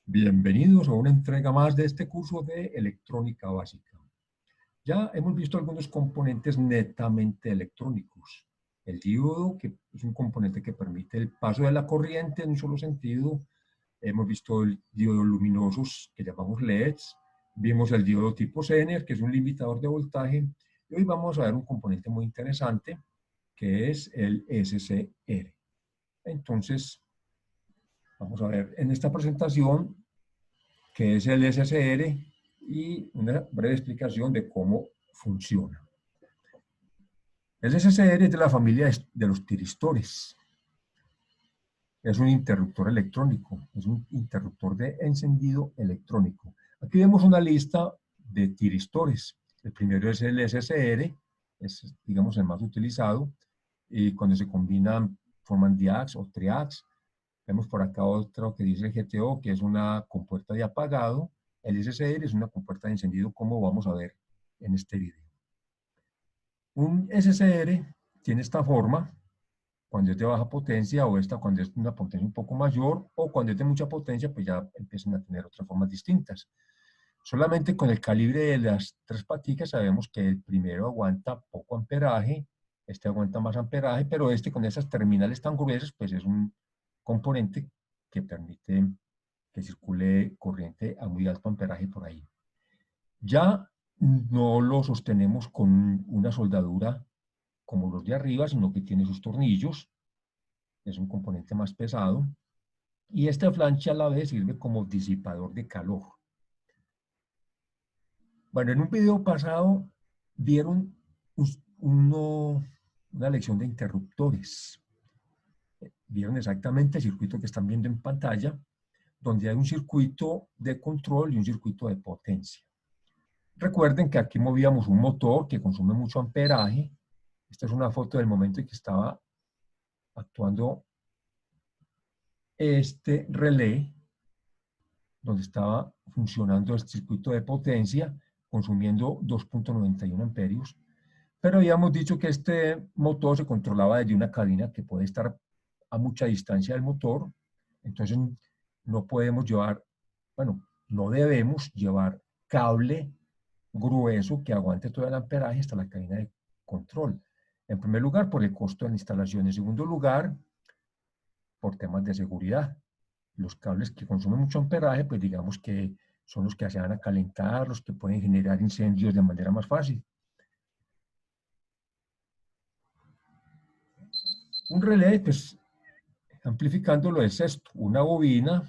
Bienvenidos a una entrega más de este curso de electrónica básica. Ya hemos visto algunos componentes netamente electrónicos. El diodo, que es un componente que permite el paso de la corriente en un solo sentido. Hemos visto el diodo luminosos, que llamamos LEDs. Vimos el diodo tipo Zener, que es un limitador de voltaje. Y hoy vamos a ver un componente muy interesante, que es el SCR. Entonces, vamos a ver en esta presentación qué es el SCR y una breve explicación de cómo funciona. El SCR es de la familia de los tiristores. Es un interruptor electrónico, es un interruptor de encendido electrónico. Aquí vemos una lista de tiristores. El primero es el SCR, es, digamos, el más utilizado, y cuando se combinan forman diacs o triacs. Vemos por acá otro que dice GTO, que es una compuerta de apagado. El SCR es una compuerta de encendido, como vamos a ver en este video. Un SCR tiene esta forma cuando es de baja potencia, o esta cuando es de una potencia un poco mayor, o cuando es de mucha potencia, pues ya empiezan a tener otras formas distintas. Solamente con el calibre de las tres paticas sabemos que el primero aguanta poco amperaje, este aguanta más amperaje, pero este con esas terminales tan gruesas, pues es un componente que permite que circule corriente a muy alto amperaje por ahí. Ya no lo sostenemos con una soldadura como los de arriba, sino que tiene sus tornillos, es un componente más pesado, y esta flancha a la vez sirve como disipador de calor. Bueno, en un video pasado vieron una lección de interruptores. Vieron exactamente el circuito que están viendo en pantalla, donde hay un circuito de control y un circuito de potencia. Recuerden que aquí movíamos un motor que consume mucho amperaje. Esta es una foto del momento en que estaba actuando este relé, donde estaba funcionando el circuito de potencia, consumiendo 2.91 amperios. Pero habíamos dicho que este motor se controlaba desde una cabina que puede estar a mucha distancia del motor. Entonces no podemos llevar, bueno, no debemos llevar cable grueso que aguante todo el amperaje hasta la cabina de control. En primer lugar, por el costo de la instalación. En segundo lugar, por temas de seguridad. Los cables que consumen mucho amperaje, pues digamos que son los que se van a calentar, los que pueden generar incendios de manera más fácil. Un relé, pues amplificándolo, es esto, una bobina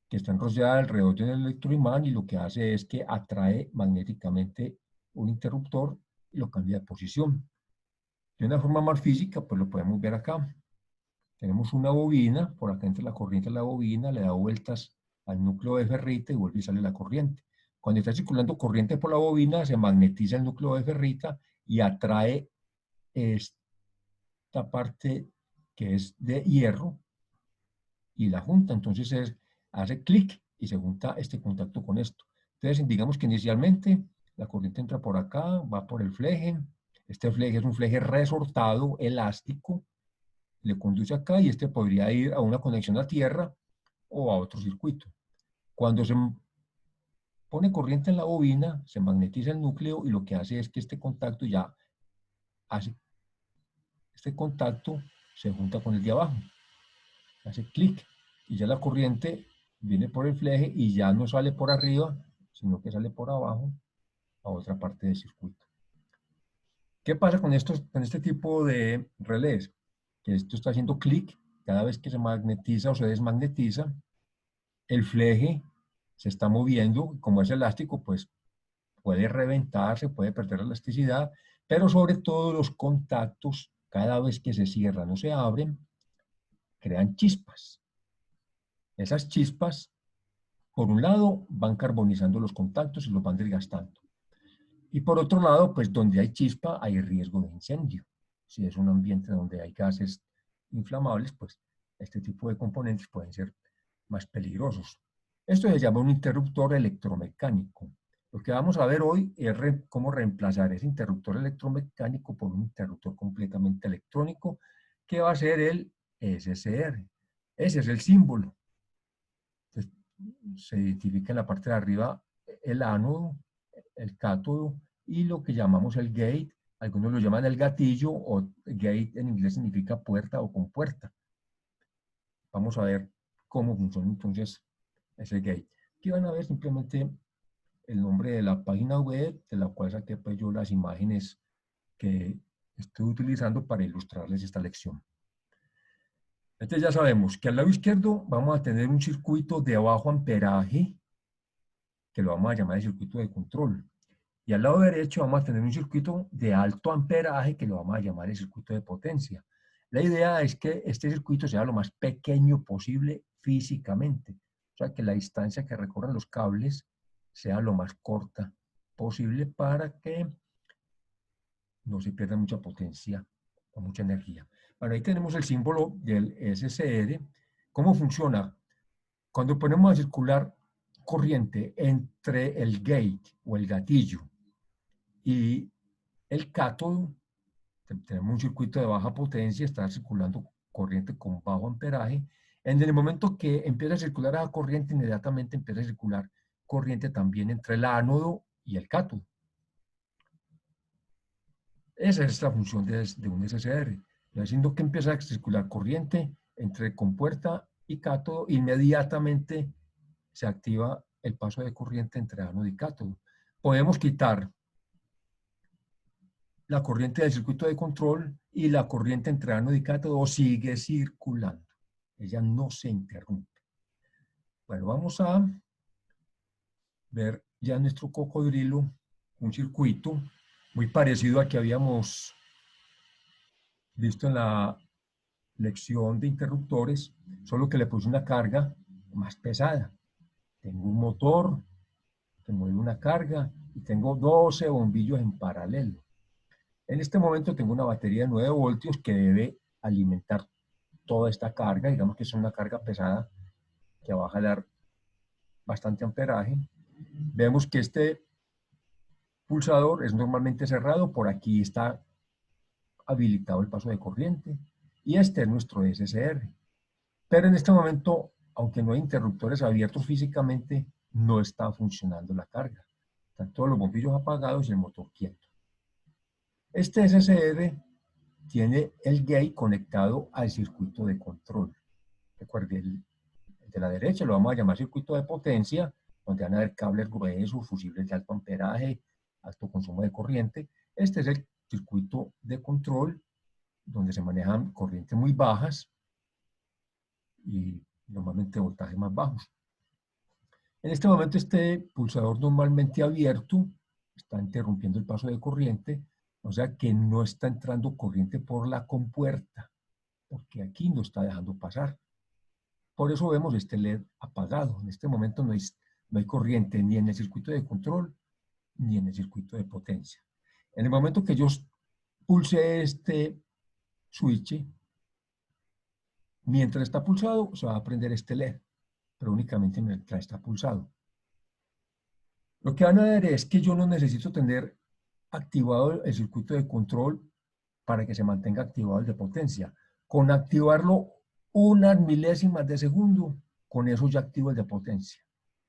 que está enrollada alrededor de un electroimán, y lo que hace es que atrae magnéticamente un interruptor y lo cambia de posición. De una forma más física, pues lo podemos ver acá. Tenemos una bobina, por acá entra la corriente de la bobina, le da vueltas al núcleo de ferrita y vuelve y sale la corriente. Cuando está circulando corriente por la bobina, se magnetiza el núcleo de ferrita y atrae esta parte que es de hierro y la junta. Entonces hace clic y se junta este contacto con esto. Entonces, digamos que inicialmente la corriente entra por acá, va por el fleje. Este fleje es un fleje resortado, elástico, le conduce acá, y este podría ir a una conexión a tierra o a otro circuito. Cuando se pone corriente en la bobina, se magnetiza el núcleo, y lo que hace es que este contacto ya hace, este contacto se junta con el de abajo, hace clic, y ya la corriente viene por el fleje y ya no sale por arriba, sino que sale por abajo a otra parte del circuito. ¿Qué pasa con este tipo de relés? Que esto está haciendo clic cada vez que se magnetiza o se desmagnetiza. El fleje se está moviendo, como es elástico, pues puede reventar, se puede perder la elasticidad, pero sobre todo los contactos, cada vez que se cierran o se abren, crean chispas. Esas chispas, por un lado, van carbonizando los contactos y los van desgastando. Y por otro lado, pues donde hay chispa hay riesgo de incendio. Si es un ambiente donde hay gases inflamables, pues este tipo de componentes pueden ser más peligrosos. Esto se llama un interruptor electromecánico. Lo que vamos a ver hoy es cómo reemplazar ese interruptor electromecánico por un interruptor completamente electrónico, que va a ser el SCR. Ese es el símbolo. Entonces, se identifica en la parte de arriba el ánodo, el cátodo y lo que llamamos el gate. Algunos lo llaman el gatillo, o gate en inglés significa puerta o compuerta. Vamos a ver cómo funciona entonces ese gate. Aquí van a ver simplemente el nombre de la página web, de la cual saqué pues yo las imágenes que estoy utilizando para ilustrarles esta lección. Entonces ya sabemos que al lado izquierdo vamos a tener un circuito de bajo amperaje, que lo vamos a llamar el circuito de control. Y al lado derecho vamos a tener un circuito de alto amperaje, que lo vamos a llamar el circuito de potencia. La idea es que este circuito sea lo más pequeño posible físicamente. O sea, que la distancia que recorran los cables sea lo más corta posible para que no se pierda mucha potencia o mucha energía. Bueno, ahí tenemos el símbolo del SCR. ¿Cómo funciona? Cuando ponemos a circular corriente entre el gate o el gatillo y el cátodo, tenemos un circuito de baja potencia, está circulando corriente con bajo amperaje. En el momento que empieza a circular esa corriente, inmediatamente empieza a circular corriente también entre el ánodo y el cátodo. Esa es la función de un SCR. Haciendo que empieza a circular corriente entre compuerta y cátodo, inmediatamente se activa el paso de corriente entre ánodo y cátodo. Podemos quitar la corriente del circuito de control y la corriente entre ánodo y cátodo sigue circulando. Ella no se interrumpe. Bueno, vamos a ver ya en nuestro cocodrilo un circuito muy parecido al que habíamos visto en la lección de interruptores, solo que le puse una carga más pesada. Tengo un motor que mueve una carga y tengo 12 bombillos en paralelo. En este momento tengo una batería de 9 voltios que debe alimentar toda esta carga. Digamos que es una carga pesada que va a jalar bastante amperaje. Vemos que este pulsador es normalmente cerrado, por aquí está habilitado el paso de corriente y este es nuestro SCR. Pero en este momento, aunque no hay interruptores abiertos físicamente, no está funcionando la carga. Están todos los bombillos apagados y el motor quieto. Este SCR tiene el gate conectado al circuito de control. Recuerde, el de la derecha lo vamos a llamar circuito de potencia, donde van a haber cables gruesos, fusibles de alto amperaje, alto consumo de corriente. Este es el circuito de control, donde se manejan corrientes muy bajas y normalmente voltajes más bajos. En este momento este pulsador normalmente abierto está interrumpiendo el paso de corriente, o sea que no está entrando corriente por la compuerta, porque aquí no está dejando pasar. Por eso vemos este LED apagado. En este momento no hay corriente ni en el circuito de control ni en el circuito de potencia. En el momento que yo pulse este switch, mientras está pulsado se va a prender este LED, pero únicamente mientras está pulsado. Lo que van a ver es que yo no necesito tener activado el circuito de control para que se mantenga activado el de potencia. Con activarlo unas milésimas de segundo, con eso ya activo el de potencia.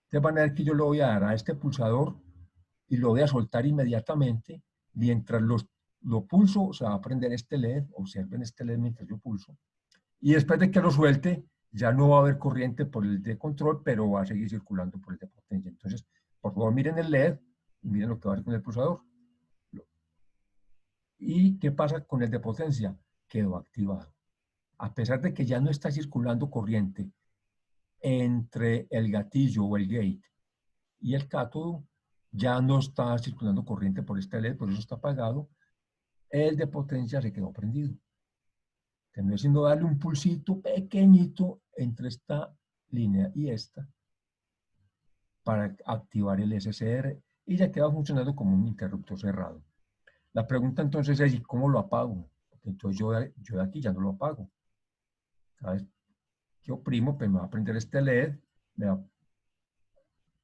Entonces van a ver que yo le voy a dar a este pulsador y lo voy a soltar inmediatamente. Mientras lo pulso, se va a prender este LED. Observen este LED mientras yo pulso. Y después de que lo suelte, ya no va a haber corriente por el de control, pero va a seguir circulando por el de potencia. Entonces, por favor, miren el LED y miren lo que va a hacer con el pulsador. ¿Y qué pasa con el de potencia? Quedó activado. A pesar de que ya no está circulando corriente entre el gatillo o el gate y el cátodo, ya no está circulando corriente por este LED, por eso está apagado, el de potencia se quedó prendido. Tendré sino darle un pulsito pequeñito entre esta línea y esta para activar el SCR y ya queda funcionando como un interruptor cerrado. La pregunta entonces es, ¿y cómo lo apago? Porque entonces yo de aquí ya no lo apago. Cada vez que oprimo, pues me va a prender este LED,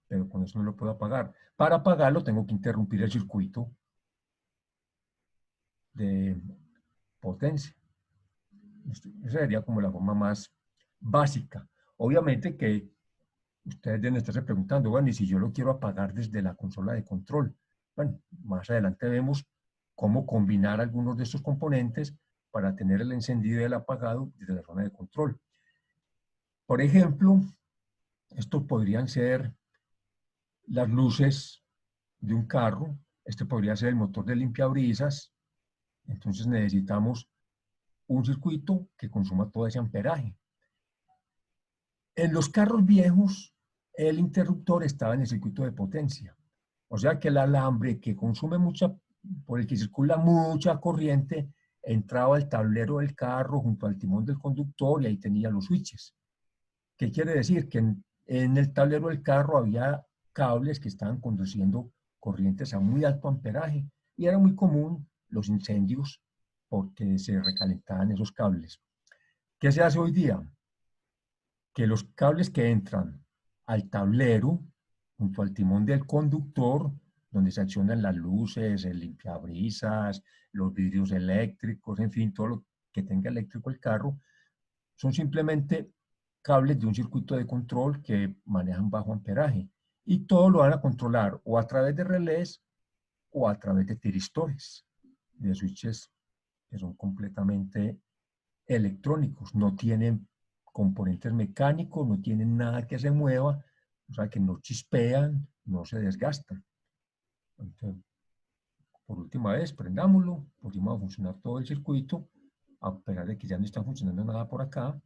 pero con eso no lo puedo apagar. Para apagarlo tengo que interrumpir el circuito de potencia. Esa sería como la forma más básica. Obviamente que Ustedes deben estarse preguntando, bueno, ¿y si yo lo quiero apagar desde la consola de control? Bueno, más adelante vemos cómo combinar algunos de estos componentes para tener el encendido y el apagado desde la zona de control. Por ejemplo, estos podrían ser las luces de un carro, este podría ser el motor de limpiabrisas, entonces necesitamos un circuito que consuma todo ese amperaje. En los carros viejos, el interruptor estaba en el circuito de potencia, o sea que el alambre que consume mucha, por el que circula mucha corriente, entraba al tablero del carro junto al timón del conductor y ahí tenía los switches. ¿Qué quiere decir? Que en el tablero del carro había cables que estaban conduciendo corrientes a muy alto amperaje y era muy común los incendios porque se recalentaban esos cables. ¿Qué se hace hoy día? Que los cables que entran al tablero junto al timón del conductor, donde se accionan las luces, el limpiabrisas, los vidrios eléctricos, en fin, todo lo que tenga eléctrico el carro, son simplemente cables de un circuito de control que manejan bajo amperaje. Y todo lo van a controlar o a través de relés o a través de tiristores, de switches que son completamente electrónicos, no tienen componentes mecánicos, no tienen nada que se mueva, o sea que no chispean, no se desgastan. Entonces, por última vez, prendámoslo, pusimos a funcionar todo el circuito, a pesar de que ya no está funcionando nada por acá.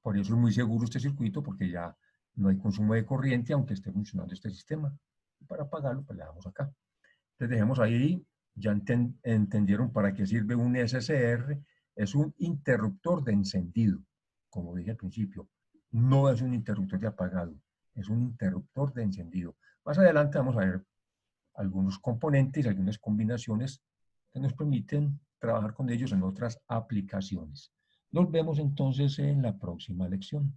Por eso es muy seguro este circuito, porque ya no hay consumo de corriente, aunque esté funcionando este sistema. Y para apagarlo, pues le damos acá. Entonces dejemos ahí, ya entendieron para qué sirve un SCR, es un interruptor de encendido, como dije al principio, no es un interruptor de apagado, es un interruptor de encendido. Más adelante vamos a ver algunos componentes, algunas combinaciones que nos permiten trabajar con ellos en otras aplicaciones. Nos vemos entonces en la próxima lección.